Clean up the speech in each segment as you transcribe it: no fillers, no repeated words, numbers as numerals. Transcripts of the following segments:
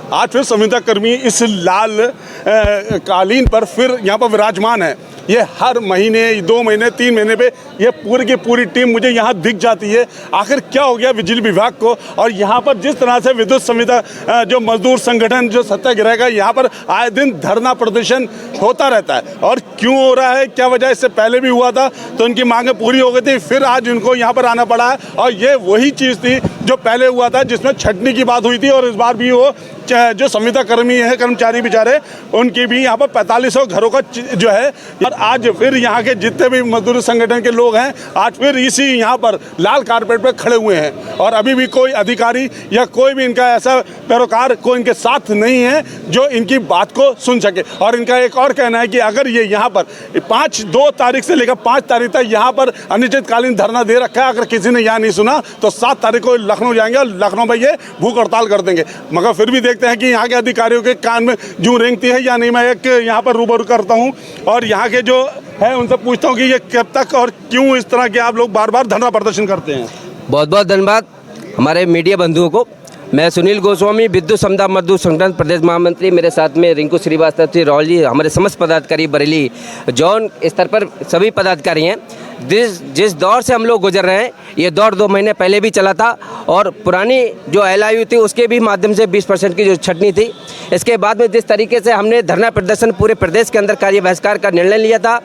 आज फिर संविदा कर्मी इस लाल कालीन पर फिर यहाँ पर विराजमान है। ये हर महीने 2 महीने 3 महीने पे ये पूरी की पूरी टीम मुझे यहाँ दिख जाती है। आखिर क्या हो गया बिजली विभाग को? और यहाँ पर जिस तरह से विद्युत संविदा जो मजदूर संगठन जो सत्याग्रह का यहाँ पर आए दिन धरना प्रदर्शन होता रहता है, और क्यों हो रहा है, क्या वजह? इससे पहले भी हुआ था तो उनकी मांगें पूरी हो गई थी, फिर आज इनको यहाँ पर आना पड़ा है। और ये वही चीज़ थी जो पहले हुआ था, जिसमें छटनी की बात हुई थी, और इस बार भी वो जो संविदा कर्मी है, कर्मचारी बेचारे, उनकी भी यहाँ पर 4500 घरों का जो है। और आज फिर यहाँ के जितने भी मजदूर संगठन के लोग हैं, आज फिर इसी यहाँ पर लाल कारपेट पर खड़े हुए हैं, और अभी भी कोई अधिकारी या कोई भी इनका ऐसा पैरोकार कोई इनके साथ नहीं है जो इनकी बात को सुन सके। और इनका एक और कहना है कि अगर ये यहाँ पर 2 तारीख से लेकर 5 तारीख तक यहाँ पर अनिश्चितकालीन धरना दे रखा है, अगर किसी ने यहाँ नहीं सुना तो 7 तारीख को लखनऊ जाएंगे और लखनऊ में ये भूख हड़ताल कर देंगे। मगर फिर भी देखते हैं कि यहाँ के अधिकारियों के कान में जूं रेंगती है या नहीं। मैं एक यहाँ पर रूबरू करता हूँ और यहाँ के जो है उनसे पूछता हूँ कि ये कब तक और क्यों इस तरह के आप लोग बार बार धरना प्रदर्शन करते हैं। बहुत बहुत धन्यवाद हमारे मीडिया बंधुओं को। मैं सुनील गोस्वामी, विद्युत समता मजदूर संगठन प्रदेश महामंत्री। मेरे साथ में रिंकू श्रीवास्तव जी, राहुल जी, हमारे समस्त पदाधिकारी बरेली जोन स्तर पर सभी पदाधिकारी हैं। जिस दौर से हम लोग गुजर रहे हैं, ये दौर 2 महीने पहले भी चला था, और पुरानी जो LIU थी उसके भी माध्यम से 20% की जो छटनी थी। इसके बाद में जिस तरीके से हमने धरना प्रदर्शन पूरे प्रदेश के अंदर कार्य बहिष्कार का निर्णय लिया था,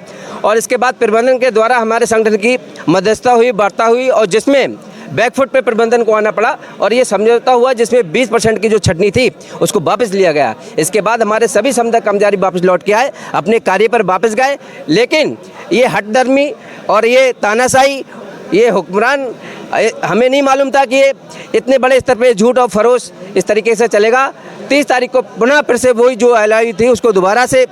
और इसके बाद प्रबंधन के द्वारा हमारे संगठन की मध्यस्थता हुई, वार्ता हुई, और जिसमें बैकफुट पे प्रबंधन को आना पड़ा, और ये समझौता हुआ जिसमें 20% की जो छटनी थी उसको वापस लिया गया। इसके बाद हमारे सभी संविदा कर्मचारी वापस लौट के आए, अपने कार्य पर वापस गए। लेकिन ये हठधर्मी और ये तानाशाही, ये हुक्मरान, हमें नहीं मालूम था कि ये इतने बड़े स्तर पे झूठ और फरोश इस तरीके से चलेगा। 30 तारीख को पुनः फिर से वही जो LIU थी उसको दोबारा से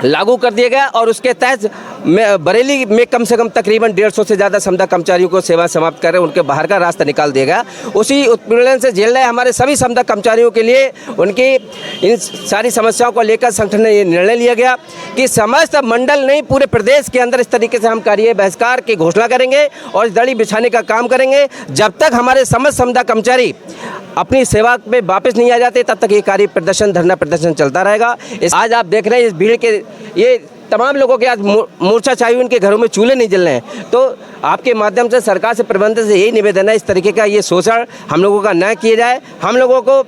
लागू कर दिया गया, और उसके तहत बरेली में कम से कम तकरीबन 150 से ज़्यादा संविदा कर्मचारियों को सेवा समाप्त कर उनके बाहर का रास्ता निकाल दिया गया। उसी उत्पीड़न से झेल रहे हमारे सभी संविदा कर्मचारियों के लिए उनकी इन सारी समस्याओं को लेकर संगठन ने ये निर्णय लिया गया कि समस्त मंडल नहीं, पूरे प्रदेश के अंदर इस तरीके से हम कार्य बहिष्कार की घोषणा करेंगे और दड़ी बिछाने का काम करेंगे। जब तक हमारे समस्त संविदा कर्मचारी अपनी सेवा पे वापस नहीं आ जाते, तब तक ये कार्य प्रदर्शन, धरना प्रदर्शन चलता रहेगा। आज आप देख रहे हैं इस भीड़ के, ये तमाम लोगों के आज मोर्चा चाहिए, उनके घरों में चूल्हे नहीं जल रहे हैं। तो आपके माध्यम से सरकार से, प्रबंधन से यही निवेदन है, इस तरीके का ये शोषण हम लोगों का न किया जाए, हम लोगों को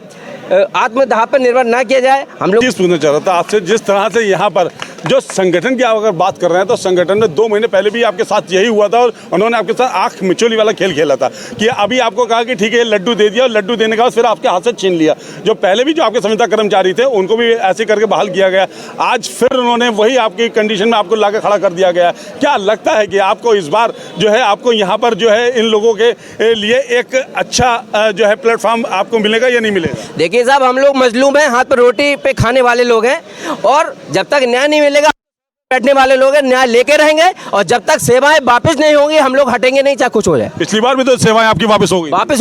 आत्मदाह पर निर्भर ना किया जाए। हम लोग पूछना चाह रहा था आपसे, जिस तरह से यहाँ पर जो संगठन की आप अगर बात कर रहे हैं तो संगठन ने 2 महीने पहले भी आपके साथ यही हुआ था, और उन्होंने आपके साथ आंख मिचोली वाला खेल खेला था कि अभी आपको कहा कि ठीक है लड्डू दे दिया, और लड्डू देने के बाद फिर आपके हाथ से छीन लिया। जो पहले भी जो आपके संविदा कर्मचारी थे उनको भी ऐसे करके बहाल किया गया। आज फिर उन्होंने वही आपकी कंडीशन में आपको लाकर खड़ा कर दिया गया। क्या लगता है कि आपको इस बार जो है आपको यहाँ पर जो है इन लोगों के लिए एक अच्छा जो है प्लेटफॉर्म आपको मिलेगा या नहीं मिलेगा? देखिए साहब, हम लोग मजलूम हैं, हाथ पर रोटी पे खाने वाले लोग हैं, और जब तक न्याय नहीं मिलेगा बैठने वाले लोग हैं, न्याय लेके रहेंगे, और जब तक सेवाएं वापस नहीं होंगी हम लोग हटेंगे नहीं, चाहे कुछ हो जाए। पिछली बार भी तो सेवाएं आपकी वापस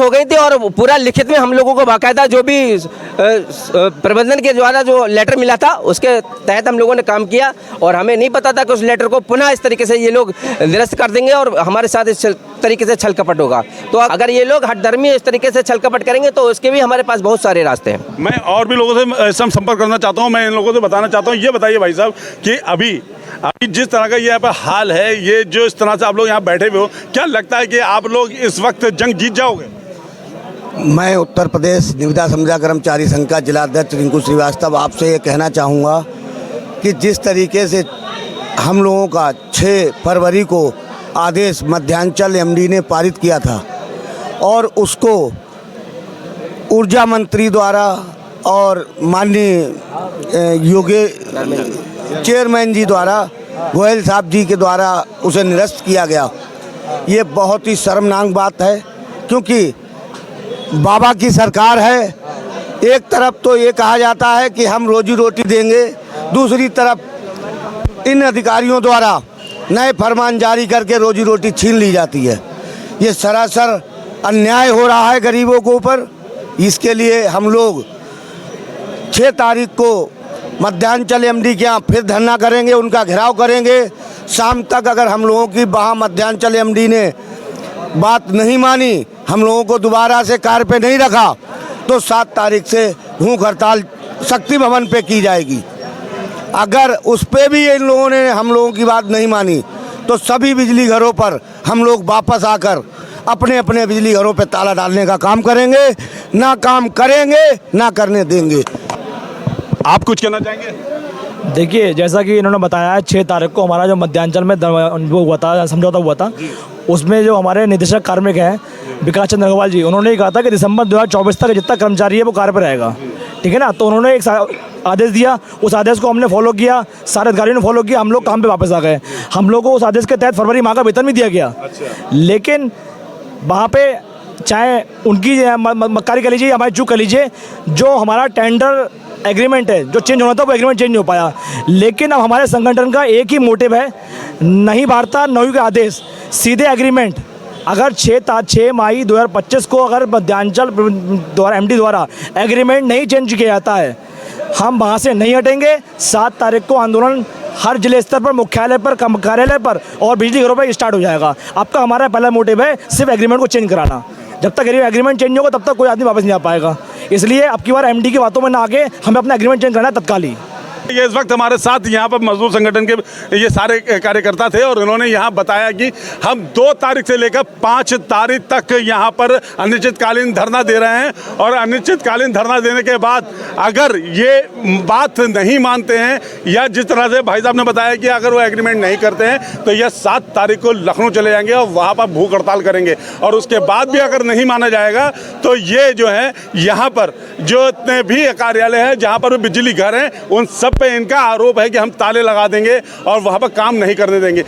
हो गई थी, और पूरा लिखित में हम लोगों को बाकायदा जो भी प्रबंधन के द्वारा जो लेटर मिला था उसके तहत हम लोगों ने काम किया, और हमें नहीं पता था कि उस लेटर को पुनः इस तरीके से ये लोग निरस्त कर देंगे और हमारे साथ इस तरीके से छल कपट होगा। तो अगर ये लोग हठधर्मी इस तरीके से छल कपट करेंगे तो उसके भी हमारे पास बहुत सारे रास्ते हैं। मैं और भी लोगों से संपर्क करना चाहता हूँ, मैं इन लोगों से बताना चाहता हूँ। ये बताइए भाई साहब कि अभी जिस तरह का यहाँ पर हाल है, ये जो इस तरह से आप लोग यहाँ बैठे हुए हो, क्या लगता है कि आप लोग इस वक्त जंग जीत जाओगे? मैं उत्तर प्रदेश निविदा संविदा कर्मचारी संघ का जिलाध्यक्ष रिंकू श्रीवास्तव आपसे ये कहना चाहूँगा कि जिस तरीके से हम लोगों का 6 फरवरी को आदेश मध्यांचल MD ने पारित किया था, और उसको ऊर्जा मंत्री द्वारा और माननीय योगी चेयरमैन जी द्वारा, गोयल साहब जी के द्वारा उसे निरस्त किया गया। ये बहुत ही शर्मनाक बात है, क्योंकि बाबा की सरकार है। एक तरफ तो ये कहा जाता है कि हम रोजी रोटी देंगे, दूसरी तरफ इन अधिकारियों द्वारा नए फरमान जारी करके रोजी रोटी छीन ली जाती है। ये सरासर अन्याय हो रहा है गरीबों के ऊपर। इसके लिए हम लोग 6 तारीख को मध्यांचल MD के यहाँ फिर धरना करेंगे, उनका घेराव करेंगे। शाम तक अगर हम लोगों की वहाँ मध्यांचल MD ने बात नहीं मानी, हम लोगों को दोबारा से कार्य पे नहीं रखा, तो 7 तारीख से भूख हड़ताल शक्ति भवन पे की जाएगी। अगर उस पे भी इन लोगों ने हम लोगों की बात नहीं मानी तो सभी बिजली घरों पर हम लोग वापस आकर अपने अपने बिजली घरों पे ताला डालने का काम करेंगे। ना काम करेंगे ना करने देंगे। आप कुछ कहना चाहेंगे? देखिए, जैसा कि इन्होंने बताया 6 तारीख को हमारा जो मध्यांचल में वो हुआ था, समझौता हुआ था, उसमें जो हमारे निदेशक कार्मिक हैं विकास चंद्र अग्रवाल जी, उन्होंने ये कहा था कि दिसंबर 2024 तक जितना कर्मचारी है वो कार्य पर रहेगा। ठीक है ना। तो उन्होंने एक आदेश दिया, उस आदेश को हमने फॉलो किया, सारे अधिकारियों ने फॉलो किया, हम लोग काम पे वापस आ गए। हम लोग को उस आदेश के तहत फरवरी माह का वेतन भी दिया गया। लेकिन वहाँ पे चाहे उनकी मक्कारी कर लीजिए, हमारी चूक कर लीजिए, जो हमारा टेंडर एग्रीमेंट है जो चेंज होना था वो एग्रीमेंट चेंज नहीं हो पाया। लेकिन अब हमारे संगठन का एक ही मोटिव है, नहीं वार्ता नहीं के आदेश, सीधे एग्रीमेंट। अगर 6 मई 2025 को अगर मध्यांचल द्वारा MD द्वारा एग्रीमेंट नहीं चेंज किया जाता है, हम वहाँ से नहीं हटेंगे। 7 तारीख को आंदोलन हर जिले स्तर पर, मुख्यालय पर, कार्यालय पर और बिजली घरों पर स्टार्ट हो जाएगा। आपका हमारा पहला मोटिव है सिर्फ एग्रीमेंट को चेंज कराना। जब तक एग्रीमेंट चेंज होगा तब तक कोई आदमी वापस नहीं आ पाएगा। इसलिए अब की बार MD की बातों में ना आके हमें अपना एग्रीमेंट चेंज करना है तत्काल ही। ये इस वक्त हमारे साथ यहाँ पर मजदूर संगठन के ये सारे कार्यकर्ता थे और उन्होंने यहाँ बताया कि हम 2 तारीख से लेकर 5 तारीख तक यहाँ पर अनिश्चितकालीन धरना दे रहे हैं और अनिश्चितकालीन धरना देने के बाद अगर ये बात नहीं मानते हैं या जिस तरह से भाई साहब ने बताया कि अगर वो एग्रीमेंट नहीं करते हैं तो यह 7 तारीख को लखनऊ चले जाएंगे और वहाँ पर भूख हड़ताल करेंगे। और उसके बाद भी अगर नहीं माना जाएगा तो ये जो है यहाँ पर जो इतने भी कार्यालय हैं जहाँ पर बिजली घर हैं उन सब पे इनका आरोप है कि हम ताले लगा देंगे और वहाँ पर काम नहीं करने देंगे।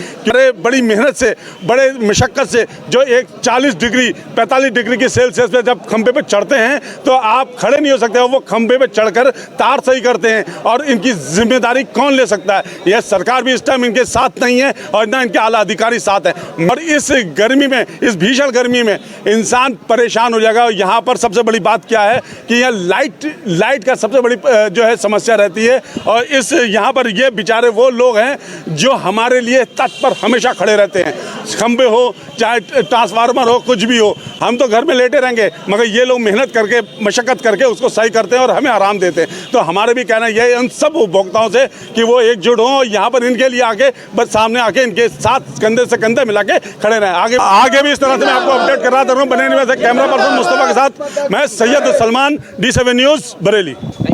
बड़ी मेहनत से, बड़े मशक्क़त से जो एक 40 डिग्री 45 डिग्री की सेल्सियस पे जब खंबे पे चढ़ते हैं तो आप खड़े नहीं हो सकते। वो खंबे पे चढ़कर तार सही करते हैं और इनकी जिम्मेदारी कौन ले सकता है? यह सरकार भी इस टाइम इनके साथ नहीं है और ना इनके आला अधिकारी साथ हैं। और इस गर्मी में, इस भीषण गर्मी में इंसान परेशान हो जाएगा। और यहाँ पर सबसे बड़ी बात क्या है कि यह लाइट का सबसे बड़ी जो है समस्या रहती है। और इस यहाँ पर ये बेचारे वो लोग हैं जो हमारे लिए तट पर हमेशा खड़े रहते हैं। खंबे हो चाहे ट्रांसफार्मर हो, कुछ भी हो, हम तो घर में लेटे रहेंगे मगर ये लोग मेहनत करके, मशक्क़त करके उसको सही करते हैं और हमें आराम देते हैं। तो हमारे भी कहना यह है उन सब उपभोक्ताओं से कि वो एकजुट हों और यहाँ पर इनके लिए आके बस सामने आके इनके साथ कंधे से कंधे मिला के खड़े रहें। आगे भी इस तरह से मैं आपको अपडेट कर रहा था। बने हुए कैमरा पर्सन मुस्तफा के साथ मैं सैयद सलमान, D7 न्यूज़, बरेली।